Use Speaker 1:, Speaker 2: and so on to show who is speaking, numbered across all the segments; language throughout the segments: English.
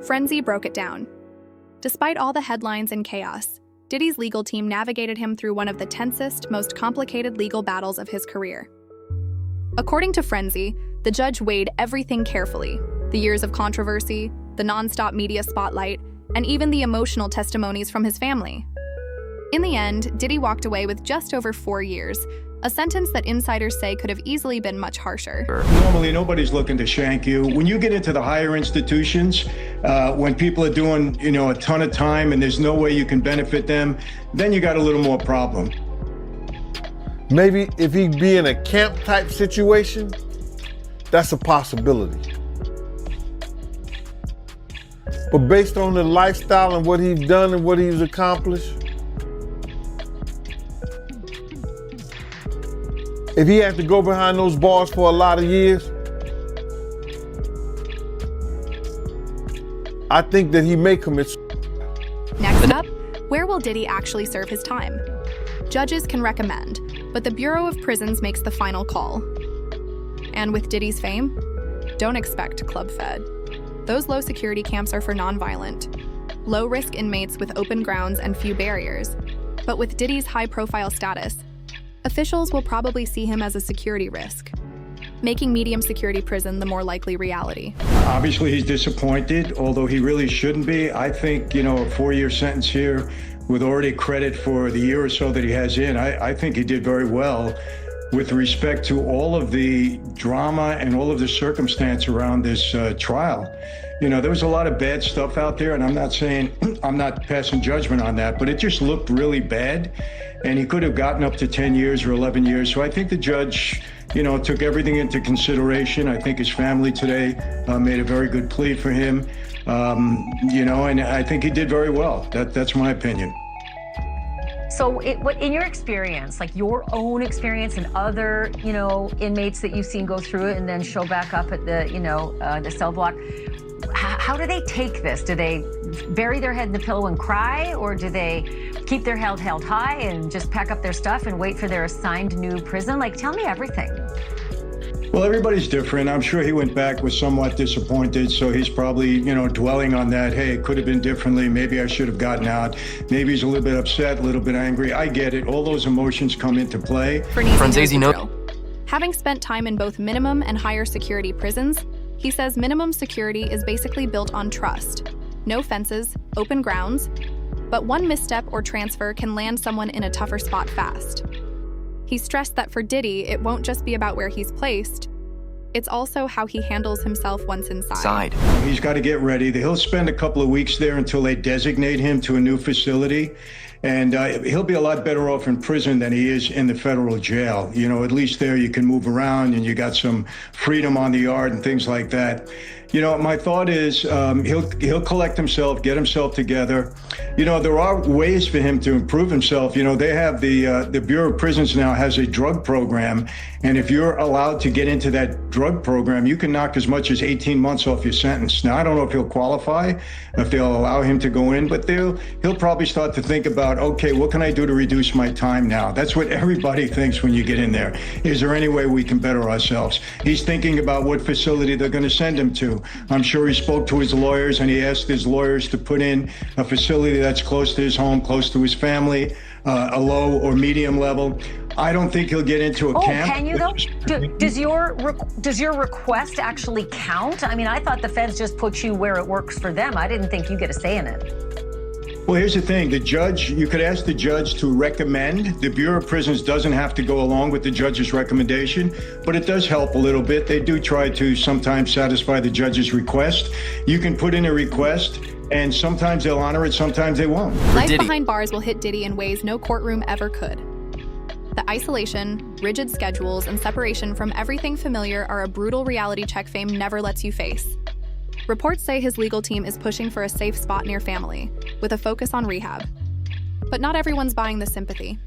Speaker 1: Frenzy broke it down. Despite all the headlines and chaos, Diddy's legal team navigated him through one of the tensest, most complicated legal battles of his career. According to Frenzy, the judge weighed everything carefully: the years of controversy, the non-stop media spotlight, and even the emotional testimonies from his family. In the end, Diddy walked away with just over 4 years, a sentence that insiders say could have easily been much harsher.
Speaker 2: Normally, nobody's looking to shank you. When you get into the higher institutions, when people are doing, a ton of time and there's no way you can benefit them, then you got a little more problem.
Speaker 3: Maybe if he'd be in a camp type situation, that's a possibility. But based on the lifestyle and what he's done and what he's accomplished, if he had to go behind those bars for a lot of years, I think that he may commit.
Speaker 1: Next up, where will Diddy actually serve his time? Judges can recommend, but the Bureau of Prisons makes the final call. And with Diddy's fame, don't expect club fed. Those low security camps are for non-violent, low-risk inmates with open grounds and few barriers. But with Diddy's high-profile status, officials will probably see him as a security risk, making medium security prison the more likely reality.
Speaker 2: Obviously, he's disappointed, although he really shouldn't be. I think, a 4-year sentence here with already credit for the year or so that he has in, I think he did very well with respect to all of the drama and all of the circumstance around this trial. There was a lot of bad stuff out there, and I'm not saying, I'm not passing judgment on that, but it just looked really bad, and he could have gotten up to 10 years or 11 years. So I think the judge, took everything into consideration. I think his family today made a very good plea for him, and I think he did very well. That's my opinion.
Speaker 4: So what in your experience, like your own experience and other, inmates that you've seen go through it and then show back up at the, the cell block, how do they take this? Do they bury their head in the pillow and cry, or do they keep their head held high and just pack up their stuff and wait for their assigned new prison? Like, tell me everything.
Speaker 2: Well, everybody's different. I'm sure he went back was somewhat disappointed, so he's probably, dwelling on that. Hey, it could have been differently. Maybe I should have gotten out. Maybe he's a little bit upset, a little bit angry. I get it. All those emotions come into play.
Speaker 1: Having spent time in both minimum and higher security prisons, he says minimum security is basically built on trust. No fences, open grounds, but one misstep or transfer can land someone in a tougher spot fast. He stressed that for Diddy, it won't just be about where he's placed, it's also how he handles himself once inside.
Speaker 2: He's got to get ready. He'll spend a couple of weeks there until they designate him to a new facility. And he'll be a lot better off in prison than he is in the federal jail. At least there you can move around and you got some freedom on the yard and things like that. My thought is he'll collect himself, get himself together. There are ways for him to improve himself. They have the Bureau of Prisons now has a drug program. And if you're allowed to get into that drug program, you can knock as much as 18 months off your sentence. Now, I don't know if he'll qualify, if they'll allow him to go in, but he'll probably start to think about, okay, what can I do to reduce my time now? That's what everybody thinks when you get in there. Is there any way we can better ourselves? He's thinking about what facility they're going to send him to. I'm sure he spoke to his lawyers and he asked his lawyers to put in a facility that's close to his home, close to his family, a low or medium level. I don't think he'll get into a camp.
Speaker 4: Can you though? Does your request actually count? I mean, I thought the feds just put you where it works for them. I didn't think you get a say in it.
Speaker 2: Well, here's the thing. The judge, you could ask the judge to recommend. The Bureau of Prisons doesn't have to go along with the judge's recommendation, but it does help a little bit. They do try to sometimes satisfy the judge's request. You can put in a request, and sometimes they'll honor it, sometimes they won't.
Speaker 1: Life behind bars will hit Diddy in ways no courtroom ever could. The isolation, rigid schedules, and separation from everything familiar are a brutal reality check fame never lets you face. Reports say his legal team is pushing for a safe spot near family, with a focus on rehab. But not everyone's buying the sympathy.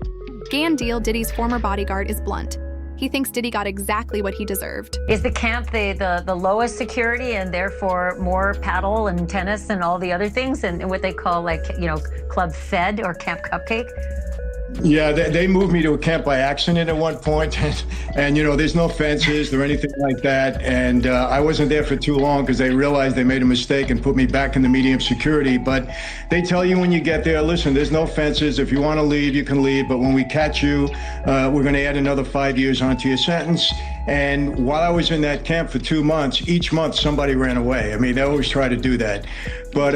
Speaker 1: Gan Deal, Diddy's former bodyguard, is blunt. He thinks Diddy got exactly what he deserved.
Speaker 4: Is the camp the lowest security and therefore more paddle and tennis and all the other things and what they call Club Fed or Camp Cupcake?
Speaker 2: Yeah, they moved me to a camp by accident at one point, and there's no fences or anything like that. And I wasn't there for too long because they realized they made a mistake and put me back in the medium security. But they tell you when you get there, listen, there's no fences. If you want to leave, you can leave. But when we catch you, we're going to add another 5 years onto your sentence. And while I was in that camp for 2 months, each month somebody ran away. I mean, they always try to do that. But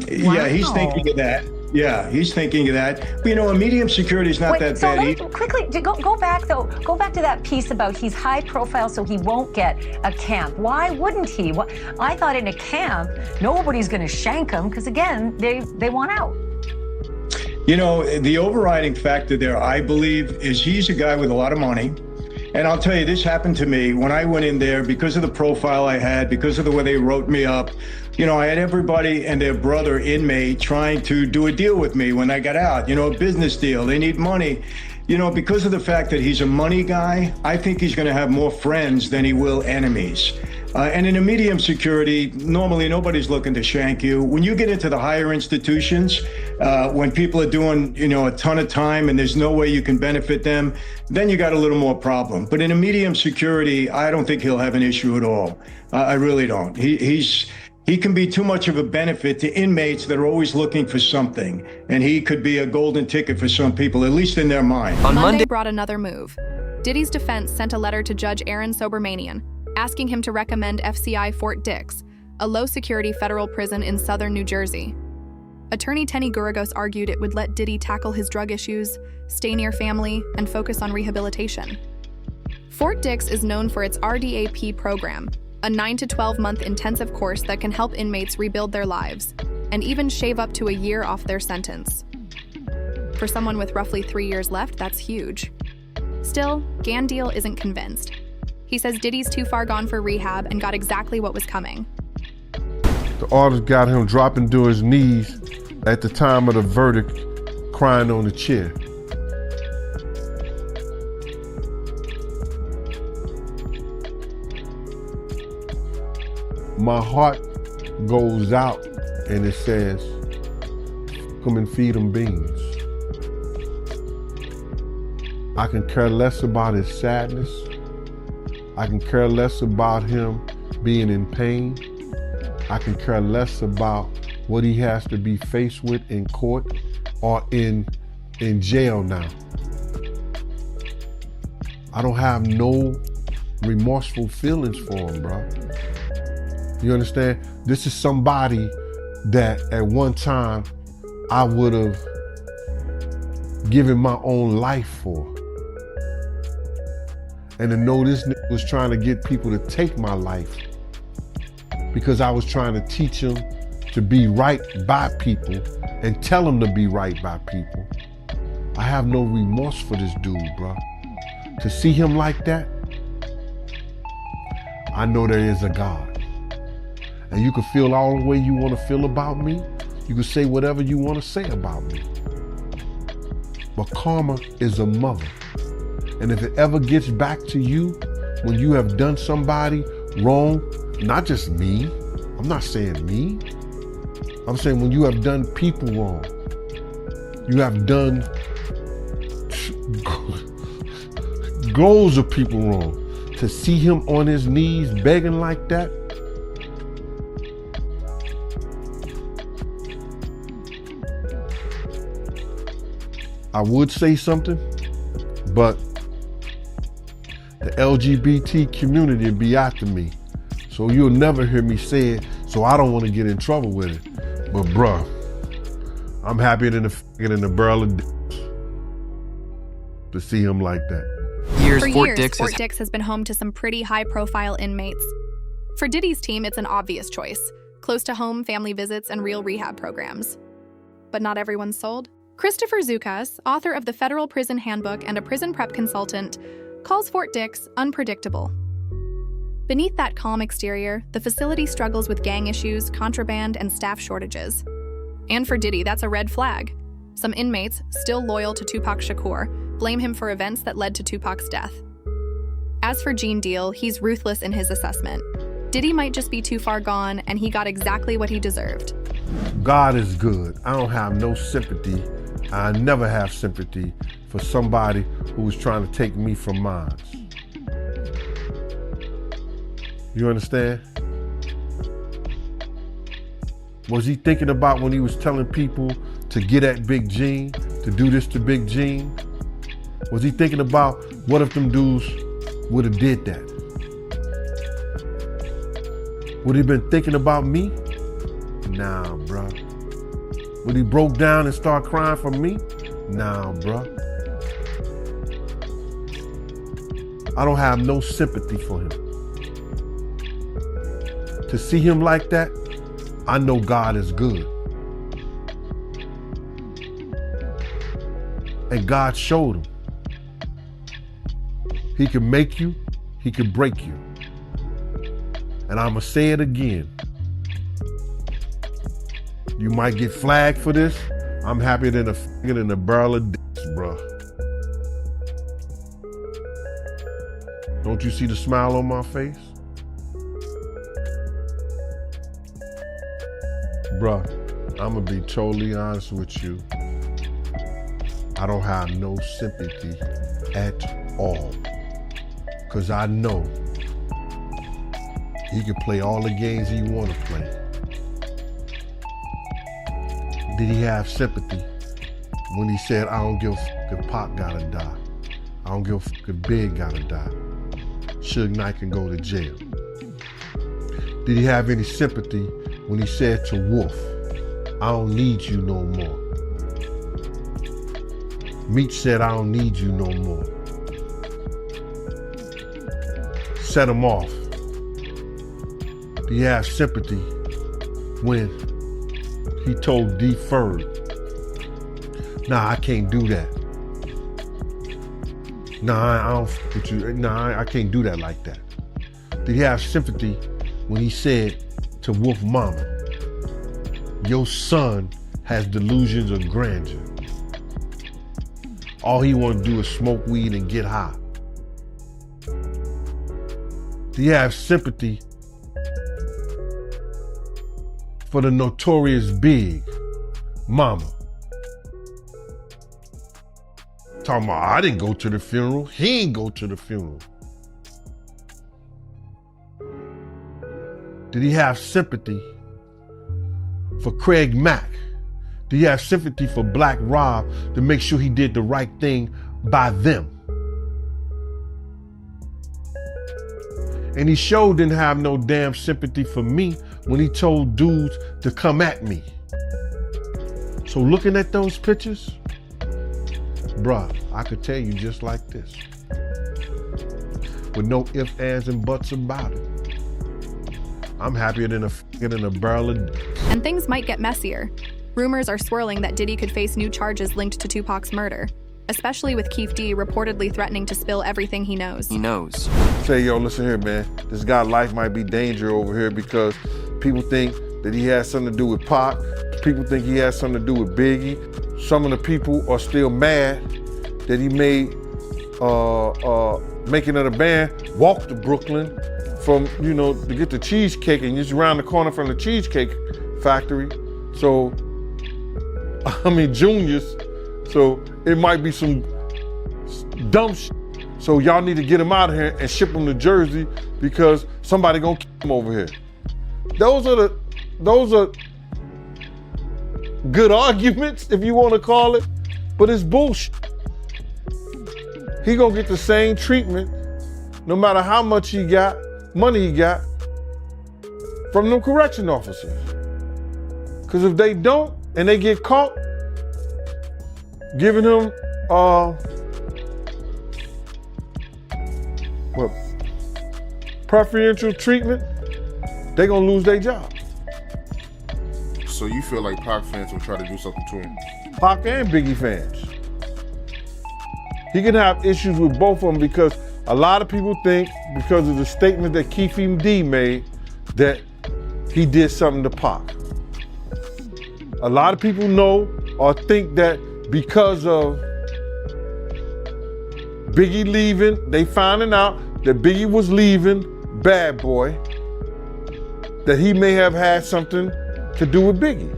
Speaker 2: yeah, he's thinking of that. Yeah, he's thinking of that. But a medium security is not that bad.
Speaker 4: Let me quickly go back though. Go back to that piece about he's high profile, so he won't get a camp. Why wouldn't he? I thought in a camp nobody's going to shank him because again they want out.
Speaker 2: The overriding factor there, I believe, is he's a guy with a lot of money. And I'll tell you, this happened to me when I went in there because of the profile I had, because of the way they wrote me up. I had everybody and their brother inmate trying to do a deal with me when I got out, a business deal. They need money. Because of the fact that he's a money guy, I think he's going to have more friends than he will enemies. And in a medium security, normally nobody's looking to shank you. When you get into the higher institutions, when people are doing, a ton of time and there's no way you can benefit them, then you got a little more problem. But in a medium security, I don't think he'll have an issue at all. I really don't. He can be too much of a benefit to inmates that are always looking for something. And he could be a golden ticket for some people, at least in their mind.
Speaker 1: On Monday brought another move. Diddy's defense sent a letter to Judge Aaron Sobermanian, asking him to recommend FCI Fort Dix, a low-security federal prison in southern New Jersey. Attorney Tenny Guragos argued it would let Diddy tackle his drug issues, stay near family, and focus on rehabilitation. Fort Dix is known for its RDAP program, a 9 to 12-month intensive course that can help inmates rebuild their lives, and even shave up to a year off their sentence. For someone with roughly 3 years left, that's huge. Still, Gandil isn't convinced. He says Diddy's too far gone for rehab and got exactly what was coming.
Speaker 3: The orders got him dropping to his knees at the time of the verdict, crying on the chair. My heart goes out and it says, come and feed him beans. I can care less about his sadness. I can care less about him being in pain. I can care less about what he has to be faced with in court or in jail now. I don't have no remorseful feelings for him, bro. You understand? This is somebody that at one time I would have given my own life for. And to know this nigga was trying to get people to take my life because I was trying to teach them to be right by people and tell them to be right by people. I have no remorse for this dude, bro. To see him like that, I know there is a God. And you can feel all the way you want to feel about me. You can say whatever you want to say about me. But karma is a mother. And if it ever gets back to you when you have done somebody wrong, not just me, I'm not saying me, I'm saying when you have done people wrong, you have done goals of people wrong, to see him on his knees begging like that, I would say something, but the LGBT community will be after me. So you'll never hear me say it, so I don't want to get in trouble with it. But bruh, I'm happier than a barrel of dicks to see him like that.
Speaker 1: For years, Fort Dix has been home to some pretty high-profile inmates. For Diddy's team, it's an obvious choice. Close to home, family visits, and real rehab programs. But not everyone's sold. Christopher Zukas, author of the Federal Prison Handbook and a prison prep consultant, calls Fort Dix unpredictable. Beneath that calm exterior, the facility struggles with gang issues, contraband, and staff shortages. And for Diddy, that's a red flag. Some inmates, still loyal to Tupac Shakur, blame him for events that led to Tupac's death. As for Gene Deal, he's ruthless in his assessment. Diddy might just be too far gone, and he got exactly what he deserved.
Speaker 3: God is good. I don't have no sympathy I never have sympathy for somebody who was trying to take me from mine. You understand? Was he thinking about when he was telling people to get at Big Gene, to do this to Big Gene? Was he thinking about what if them dudes would have did that? Would he been thinking about me? Nah, bruh. Would he broke down and start crying for me? Nah, bruh. I don't have no sympathy for him. To see him like that, I know God is good. And God showed him. He can make you, he can break you. And I'ma say it again. You might get flagged for this. I'm happier than a barrel of dicks, bruh. Don't you see the smile on my face? Bruh, I'm gonna be totally honest with you. I don't have no sympathy at all. Cause I know he can play all the games he wanna play. Did he have sympathy when he said, I don't give a fuck if Pac gotta die. I don't give a fuck if Big gotta die. Suge Knight can go to jail. Did he have any sympathy when he said to Wolf, I don't need you no more? Meech said, I don't need you no more. Set him off. Do you have sympathy when he told D. Ferg, nah, I can't do that. Nah, I don't f with you. Nah, I can't do that like that. Did he have sympathy when he said to Wolf Mama, your son has delusions of grandeur. All he want to do is smoke weed and get high. Do you have sympathy for the notorious Big Mama? Talking about, I didn't go to the funeral. He ain't go to the funeral. Did he have sympathy for Craig Mack? Do you have sympathy for Black Rob to make sure he did the right thing by them? And he sure didn't have no damn sympathy for me when he told dudes to come at me. So looking at those pictures, bruh, I could tell you just like this. With no ifs, ands, and buts about it. I'm happier than a barrel of...
Speaker 1: And things might get messier. Rumors are swirling that Diddy could face new charges linked to Tupac's murder, especially with Keefe D reportedly threatening to spill everything he knows.
Speaker 3: Say, yo, listen here, man. This guy's life might be danger over here because people think that he has something to do with Pac. People think he has something to do with Biggie. Some of the people are still mad that he made making of the band walk to Brooklyn from, you know, to get the cheesecake, and just around the corner from the Cheesecake Factory. So, I mean, Junior's. So it might be some dumb shit. So y'all need to get him out of here and ship him to Jersey because somebody gonna kill him over here. Those are good arguments, if you want to call it, but it's bullshit. He gonna get the same treatment no matter how much money he got from them correction officers. Because if they don't and they get caught giving him preferential treatment, they gonna lose their job.
Speaker 5: So you feel like Pac fans will try to do something to him?
Speaker 3: Pac and Biggie fans. He can have issues with both of them because a lot of people think, because of the statement that Keefe D made, that he did something to Pac. A lot of people know or think that because of Biggie leaving, they finding out that Biggie was leaving Bad Boy, that he may have had something to do with Biggie.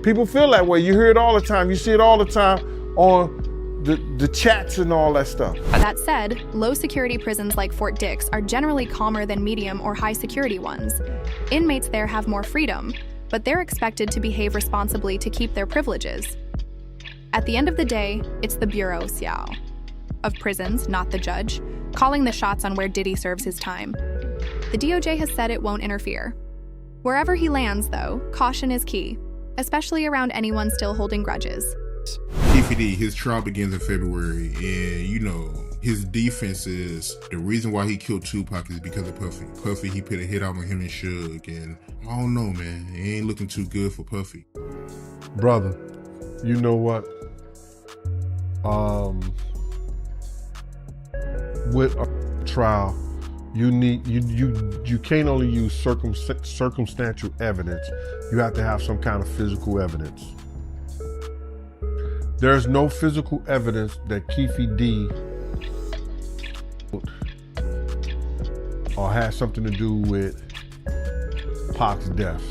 Speaker 3: People feel that way. You hear it all the time. You see it all the time on the chats and all that stuff.
Speaker 1: That said, low-security prisons like Fort Dix are generally calmer than medium or high-security ones. Inmates there have more freedom, but they're expected to behave responsibly to keep their privileges. At the end of the day, it's the Bureau, Xiao, of prisons, not the judge, calling the shots on where Diddy serves his time. The DOJ has said it won't interfere. Wherever he lands, though, caution is key, especially around anyone still holding grudges.
Speaker 5: Keefe D, his trial begins in February, and you know, his defense is the reason why he killed Tupac is because of Puffy. Puffy, he put a hit out on him and Suge, and I don't know, man. It ain't looking too good for Puffy.
Speaker 3: Brother, you know what? With a trial, you can't only use circumstantial evidence. You have to have some kind of physical evidence. There's no physical evidence that Keefe D or has something to do with Pac's death.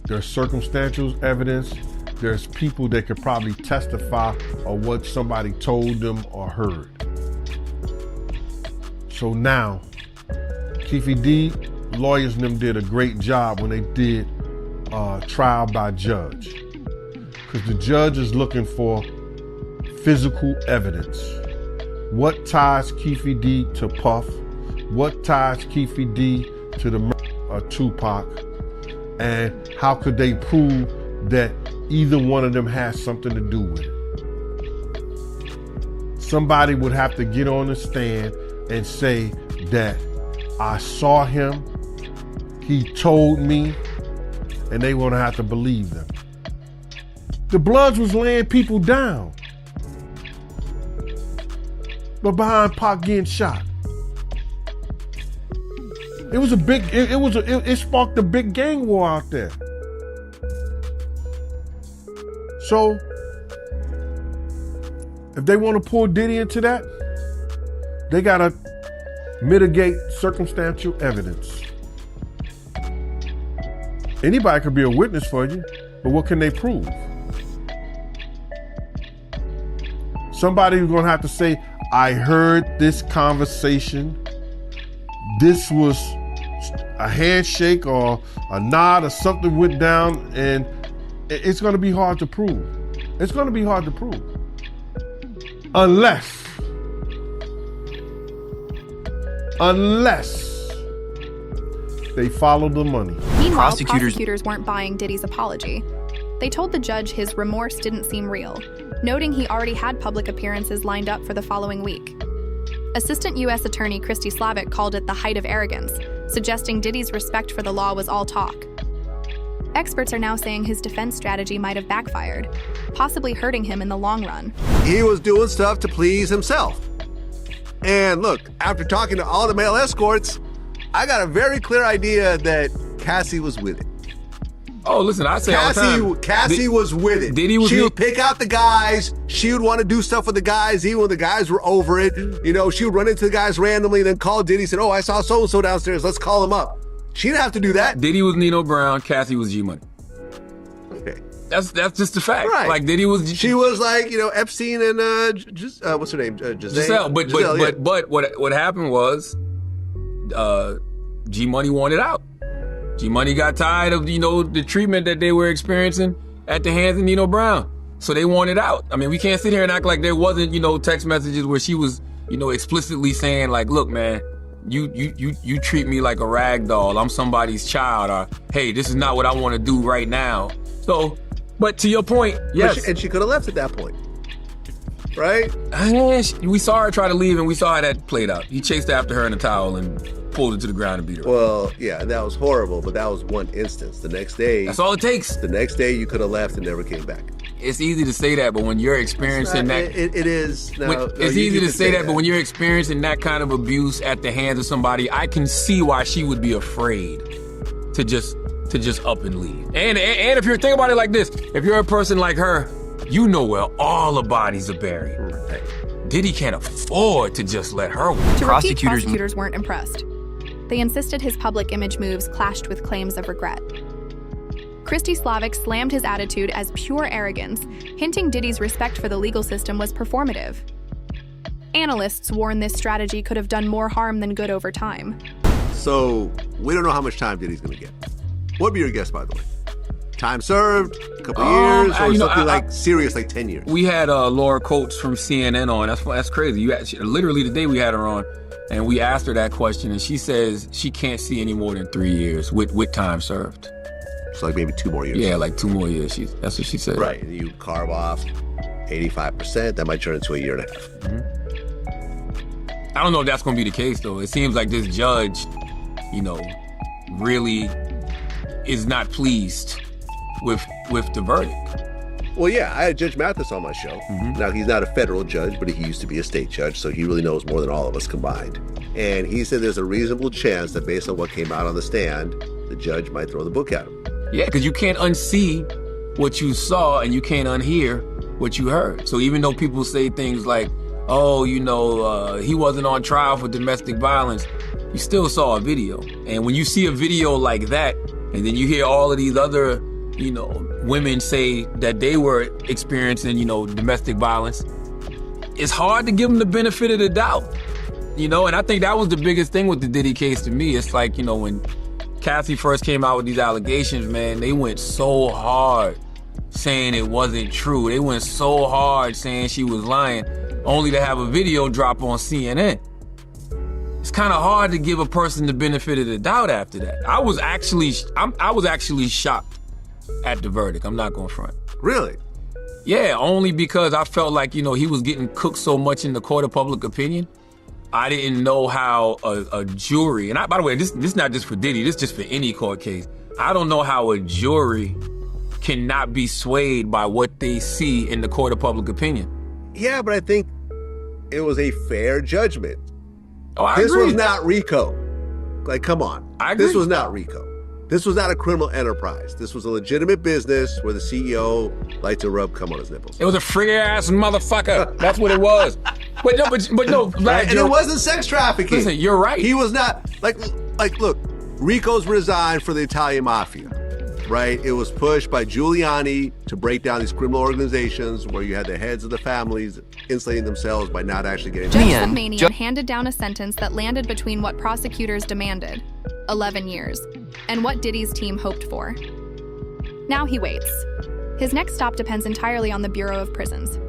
Speaker 3: There's circumstantial evidence. There's people that could probably testify on what somebody told them or heard. So now, Keefe D, lawyers and them did a great job when they did trial by judge. Because the judge is looking for physical evidence. What ties Keefe D to Puff? What ties Keefe D to the murder of Tupac? And how could they prove that either one of them has something to do with it? Somebody would have to get on the stand and say that I saw him, he told me, and they want to have to believe them. The Bloods was laying people down, but behind Pac getting shot. It was a big, it sparked a big gang war out there. So, if they want to pull Diddy into that, they gotta mitigate circumstantial evidence. Anybody could be a witness for you, but what can they prove? Somebody's gonna have to say, I heard this conversation. This was a handshake or a nod or something went down, and it's gonna be hard to prove. It's gonna be hard to prove. Unless they follow the money.
Speaker 1: Meanwhile, prosecutors weren't buying Diddy's apology. They told the judge his remorse didn't seem real, noting he already had public appearances lined up for the following week. Assistant U.S. Attorney Christy Slavic called it the height of arrogance, suggesting Diddy's respect for the law was all talk. Experts are now saying his defense strategy might have backfired, possibly hurting him in the long run.
Speaker 6: He was doing stuff to please himself. And look, after talking to all the male escorts, I got a very clear idea that Cassie was with it.
Speaker 7: Oh, listen, I say all the time.
Speaker 6: Cassie was with it. She would pick out the guys. She would want to do stuff with the guys, even when the guys were over it. You know, she would run into the guys randomly and then call Diddy and said, oh, I saw so-and-so downstairs. Let's call him up. She didn't have to do that.
Speaker 7: Diddy was Nino Brown. Cassie was G-Money.
Speaker 6: Okay.
Speaker 7: That's just a fact.
Speaker 6: Right.
Speaker 7: Like Diddy was.
Speaker 6: She was like, you know, Epstein and what's her name?
Speaker 7: Giselle. But what happened was, G-Money wanted out. G-Money got tired of, you know, the treatment that they were experiencing at the hands of Nino Brown. So they wanted out. I mean, we can't sit here and act like there wasn't, you know, text messages where she was, you know, explicitly saying like, look, man, you treat me like a rag doll. I'm somebody's child. Or, hey, this is not what I want to do right now. So, but to your point, yes.
Speaker 6: And she could have left at that point. Right?
Speaker 7: We saw her try to leave and we saw how that played out. He chased after her in a towel and pulled her to the ground and beat her.
Speaker 6: Well, yeah, that was horrible, but that was one instance. The next day...
Speaker 7: That's all it takes.
Speaker 6: The next day you could have left and never came back.
Speaker 7: It's easy to say that, but when you're experiencing that...
Speaker 6: It is.
Speaker 7: It's easy to say that, but when you're experiencing that kind of abuse at the hands of somebody, I can see why she would be afraid to just up and leave. And if you're thinking about it like this, if you're a person like her, you know where all the bodies are buried. Right. Diddy can't afford to just let her win.
Speaker 1: Prosecutors weren't impressed. They insisted his public image moves clashed with claims of regret. Christy Slavic slammed his attitude as pure arrogance, hinting Diddy's respect for the legal system was performative. Analysts warn this strategy could have done more harm than good over time.
Speaker 6: So we don't know how much time Diddy's going to get. What would be your guess, by the way? Time served, a couple years, or something like serious, like 10 years?
Speaker 7: We had Laura Coates from CNN on. That's crazy. Literally the day we had her on, and we asked her that question, and she says she can't see any more than 3 years with time served.
Speaker 6: So like maybe 2 more years.
Speaker 7: Yeah, like 2 more years. That's what she said.
Speaker 6: Right. And you carve off 85%, that might turn into a year and a half.
Speaker 7: Mm-hmm. I don't know if that's going to be the case, though. It seems like this judge, really is not pleased with the verdict.
Speaker 6: Well, yeah, I had Judge Mathis on my show. Mm-hmm. Now, he's not a federal judge, but he used to be a state judge, so he really knows more than all of us combined. And he said there's a reasonable chance that based on what came out on the stand, the judge might throw the book at him.
Speaker 7: Yeah, because you can't unsee what you saw and you can't unhear what you heard. So even though people say things like, oh, he wasn't on trial for domestic violence, you still saw a video. And when you see a video like that, and then you hear all of these other, women say that they were experiencing, domestic violence, it's hard to give them the benefit of the doubt, and I think that was the biggest thing with the Diddy case to me. It's like, when Cassie first came out with these allegations, man, they went so hard saying it wasn't true. They went so hard saying she was lying, only to have a video drop on CNN. It's kind of hard to give a person the benefit of the doubt after that. I was actually shocked at the verdict. I'm not going to front.
Speaker 6: Really?
Speaker 7: Yeah, only because I felt like, he was getting cooked so much in the court of public opinion. I didn't know how a jury, and by the way, this is not just for Diddy, this is just for any court case. I don't know how a jury cannot be swayed by what they see in the court of public opinion.
Speaker 6: Yeah, but I think it was a fair judgment.
Speaker 7: Oh, I
Speaker 6: This
Speaker 7: agree.
Speaker 6: was not RICO. Like, come on.
Speaker 7: I agree.
Speaker 6: This was not RICO. This was not a criminal enterprise. This was a legitimate business where the CEO liked to rub cum on his nipples.
Speaker 7: It was a friggy-ass motherfucker. That's what it was. But no,
Speaker 6: Right? And it wasn't sex trafficking.
Speaker 7: Listen, you're right.
Speaker 6: He was not, like, look, RICO's resigned for the Italian mafia, right? It was pushed by Giuliani to break down these criminal organizations where you had the heads of the families insulating themselves by not actually getting
Speaker 1: Judge Submanian handed down a sentence that landed between what prosecutors demanded, 11 years, and what Diddy's team hoped for. Now he waits. His next stop depends entirely on the Bureau of Prisons.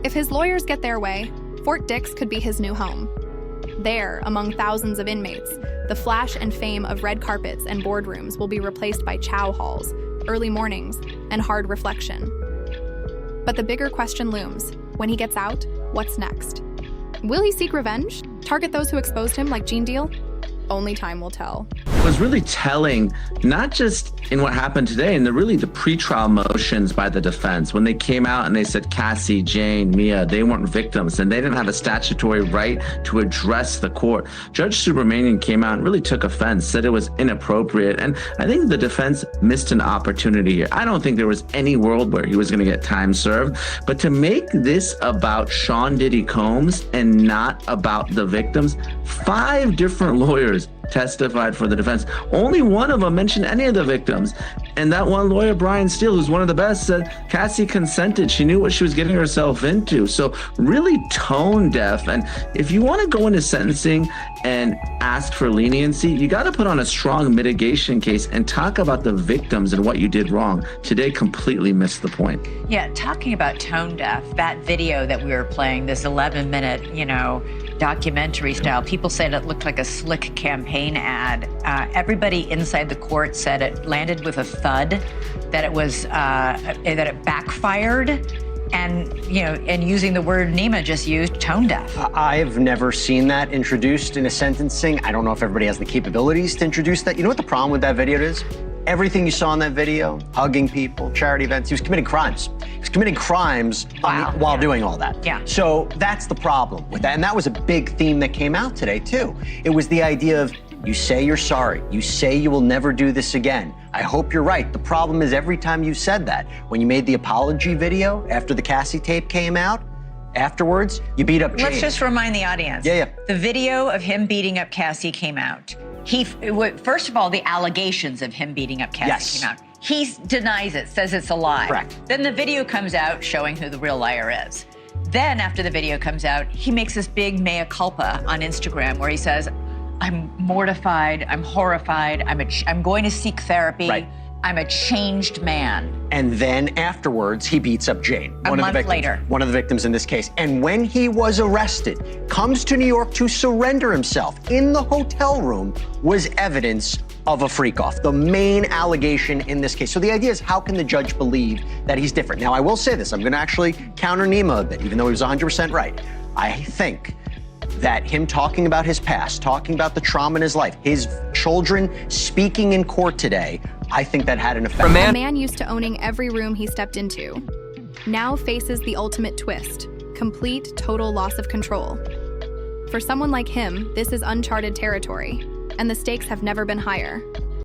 Speaker 1: If his lawyers get their way, Fort Dix could be his new home. There, among thousands of inmates, the flash and fame of red carpets and boardrooms will be replaced by chow halls, early mornings, and hard reflection. But the bigger question looms. When he gets out, what's next? Will he seek revenge? Target those who exposed him like Gene Deal? Only time will tell.
Speaker 8: It was really telling, not just in what happened today, and the pretrial motions by the defense, when they came out and they said Cassie, Jane, Mia, they weren't victims and they didn't have a statutory right to address the court. Judge Subramanian came out and really took offense, said it was inappropriate. And I think the defense missed an opportunity here. I don't think there was any world where he was going to get time served, but to make this about Sean Diddy Combs and not about the victims, 5 different lawyers testified for the defense. Only one of them mentioned any of the victims. And that one lawyer, Brian Steele, who's one of the best, said Cassie consented. She knew what she was getting herself into. So really tone deaf. And if you want to go into sentencing and ask for leniency, you got to put on a strong mitigation case and talk about the victims and what you did wrong. Today completely missed the point.
Speaker 4: Yeah, talking about tone deaf, that video that we were playing, this 11-minute, documentary style, people said it looked like a slick campaign ad. Everybody inside the court said it landed with a thud, that it was that it backfired, and and using the word Nima just used, tone deaf.
Speaker 9: I've never seen that introduced in a sentencing. I don't know if everybody has the capabilities to introduce that. You know what the problem with that video is? Everything you saw in that video, hugging people, charity events, he was committing crimes. He was committing crimes while doing all that.
Speaker 4: Yeah.
Speaker 9: So that's the problem with that. And that was a big theme that came out today, too. It was the idea of, you say you're sorry. You say you will never do this again. I hope you're right. The problem is every time you said that, when you made the apology video after the Cassie tape came out, afterwards, you beat up Jane.
Speaker 4: Let's just remind the audience.
Speaker 9: Yeah.
Speaker 4: The video of him beating up Cassie came out. First of all, the allegations of him beating up Cassie came out.
Speaker 10: He denies it, says it's a lie.
Speaker 9: Correct.
Speaker 10: Then the video comes out showing who the real liar is. Then after the video comes out, he makes this big mea culpa on Instagram where he says, I'm mortified, I'm horrified, I'm going to seek therapy.
Speaker 9: Right.
Speaker 10: I'm a changed man.
Speaker 9: And then afterwards, he beats up Jane,
Speaker 10: A
Speaker 9: one of the
Speaker 10: month
Speaker 9: victims,
Speaker 10: later.
Speaker 9: one of the victims in this case. And when he was arrested, comes to New York to surrender himself in the hotel room, was evidence of a freak-off, the main allegation in this case. So the idea is, how can the judge believe that he's different? Now, I will say this. I'm going to actually counter Nima a bit, even though he was 100% right. I think that him talking about his past, talking about the trauma in his life, his children speaking in court today, I think that had an effect.
Speaker 1: A man used to owning every room he stepped into now faces the ultimate twist, complete, total loss of control. For someone like him, this is uncharted territory, and the stakes have never been higher.